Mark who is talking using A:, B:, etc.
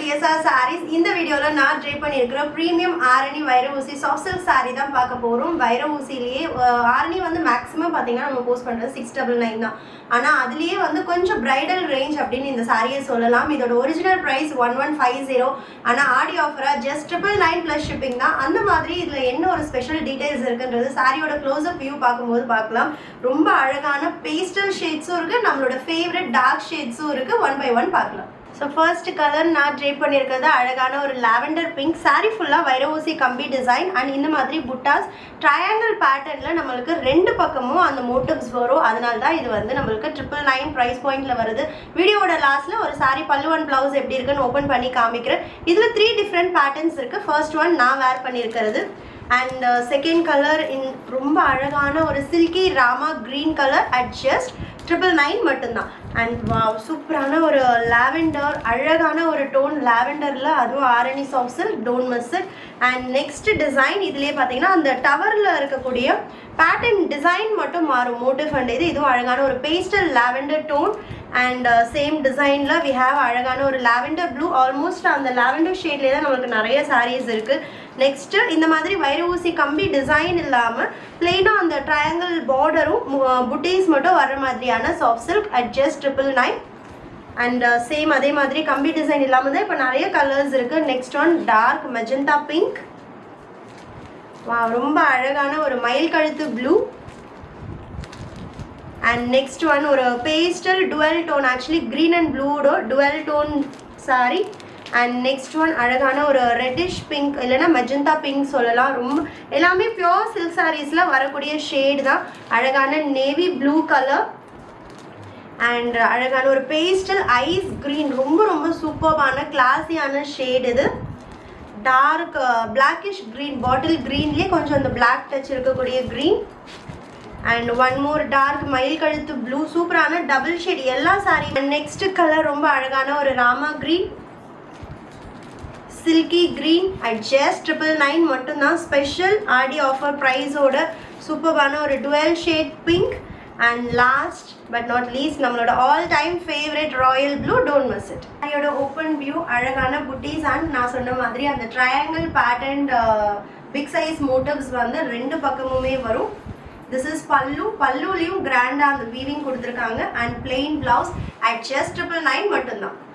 A: CSR sarees. இந்த வீடியோல நான் ட்ரை பண்ணியிருக்கிற பிரீமியம் ஆரணி வைர ஊசி சாஃப்ட் சில்க் saree தான் பார்க்க போறோம். வைர ஊசியிலேயே ஆரணி வந்து மேக்ஸிமம் பாத்தீங்கன்னா நம்ம போஸ்ட் பண்றது 699 தான். ஆனா அதுலயே வந்து கொஞ்சம் பிரைடல் ரேஞ்ச் அப்படின்னு இந்த சாரியை சொல்லலாம். இதோட ஒரிஜினல் பிரைஸ் 1150. ஆனா ஆடி ஆஃபரா ஜஸ்ட் 999 பிளஸ் ஷிப்பிங் தான். அந்த மாதிரி இதுல என்ன ஒரு ஸ்பெஷல் டீடைல்ஸ் இருக்குன்றது சாரியோட க்ளோஸ் அப் வியூ பார்க்கும்போது பார்க்கலாம். ரொம்ப அழகான பேஸ்டல் ஷேட்ஸும் இருக்கு, நம்மளோட ஃபேவரட் டார்க் ஷேட்ஸும் இருக்கு. ஒன் பை ஒன் பார்க்கலாம். ஸோ ஃபர்ஸ்ட் கலர் நான் ட்ரை பண்ணியிருக்கிறது அழகான ஒரு லாவெண்டர் பிங்க். சாரீ ஃபுல்லாக வைர ஊசி கம்பி டிசைன் அண்ட் இந்த மாதிரி புட்டாஸ் ட்ரையாங்கிள் பேட்டர்னில் நம்மளுக்கு ரெண்டு பக்கமும் அந்த மோட்டிவ்ஸ் வரும். அதனால தான் இது வந்து நம்மளுக்கு 999 ப்ரைஸ் பாயிண்டில் வருது. வீடியோட லாஸ்ட்டில் ஒரு சாரீ பல்லு அண்ட் ப்ளவுஸ் எப்படி இருக்குன்னு ஓப்பன் பண்ணி காமிக்கிறேன். இதில் 3 டிஃப்ரெண்ட் பேட்டர்ன்ஸ் இருக்குது. ஃபர்ஸ்ட் ஒன் நான் வேர் பண்ணியிருக்கிறது அண்ட் செகண்ட் கலர் ரொம்ப அழகான ஒரு silky Rama green colour at just 999 மட்டும்தான். அண்ட் வாவ், சூப்பரான ஒரு லாவெண்டர், அழகான ஒரு டோன் லாவெண்டரில், அதுவும் Arani soft silk, don't miss it. And next design இதுலேயே பார்த்தீங்கன்னா அந்த டவரில் இருக்கக்கூடிய பேட்டர்ன் டிசைன் மட்டும் மாறும், மோட்டிவ் அண்ட் இதுவும் அழகான ஒரு pastel lavender tone. And same டிசைனில் வி ஹேவ் அழகான ஒரு லாவெண்டர் ப்ளூ. ஆல்மோஸ்ட் அந்த லாவெண்டர் ஷேட்லேயே தான் நம்மளுக்கு நிறைய சாரீஸ் இருக்குது. நெக்ஸ்ட்டு இந்த மாதிரி வைர ஊசி கம்பி டிசைன் இல்லாமல் பிளெயினாக அந்த ட்ரையாங்கிள் பார்டரும் புட்டீஸ் மட்டும் வர மாதிரியான soft silk at just 999. And same அதே மாதிரி கம்பி டிசைன் இல்லாமல் தான் இப்போ நிறைய கலர்ஸ் இருக்குது. Next one dark magenta pink. வா, ரொம்ப அழகான ஒரு மயில் கழுத்து ப்ளூ. அண்ட் நெக்ஸ்ட் ஒன் ஒரு pastel dual tone, actually green and ப்ளூவோட dual tone sari. And next one அழகான ஒரு ரெட்டிஷ் பிங்க், இல்லைனா மெஜந்தா பிங்க் சொல்லலாம். ரொம்ப எல்லாமே பியோர் சில்க் சாரீஸில் வரக்கூடிய ஷேடு தான். அழகான நேவி ப்ளூ கலர் அண்ட் அழகான ஒரு பேஸ்டல் ஐஸ் க்ரீன், ரொம்ப ரொம்ப சூப்பர்பான கிளாஸியான ஷேடு இது. டார்க் பிளாக்கிஷ் க்ரீன், பாட்டில் க்ரீன்லேயே கொஞ்சம் அந்த பிளாக் டச் இருக்கக்கூடிய green. And one more dark மயில் கழுத்து ப்ளூ, சூப்பரான டபுள் ஷேட் எல்லா சாரி. அண்ட் நெக்ஸ்ட் கலர் ரொம்ப அழகான ஒரு Rama green, silky green at just 999 மட்டும்தான். ஸ்பெஷல் ஆடி ஆஃபர் ப்ரைஸோட சூப்பரான ஒரு dual shade pink. And last but not least நம்மளோட all time favourite royal blue, don't miss it. அதோட ஓப்பன் வியூ அழகான புட்டீஸ் அண்ட் நான் சொன்ன மாதிரி அந்த triangle pattern big size motifs வந்து ரெண்டு பக்கமுமே வரும். திஸ் இஸ் பல்லு. பல்லுலையும் கிராண்டாக அந்த வீவிங் கொடுத்துருக்காங்க. And plain blouse at just 999 மட்டும்தான்.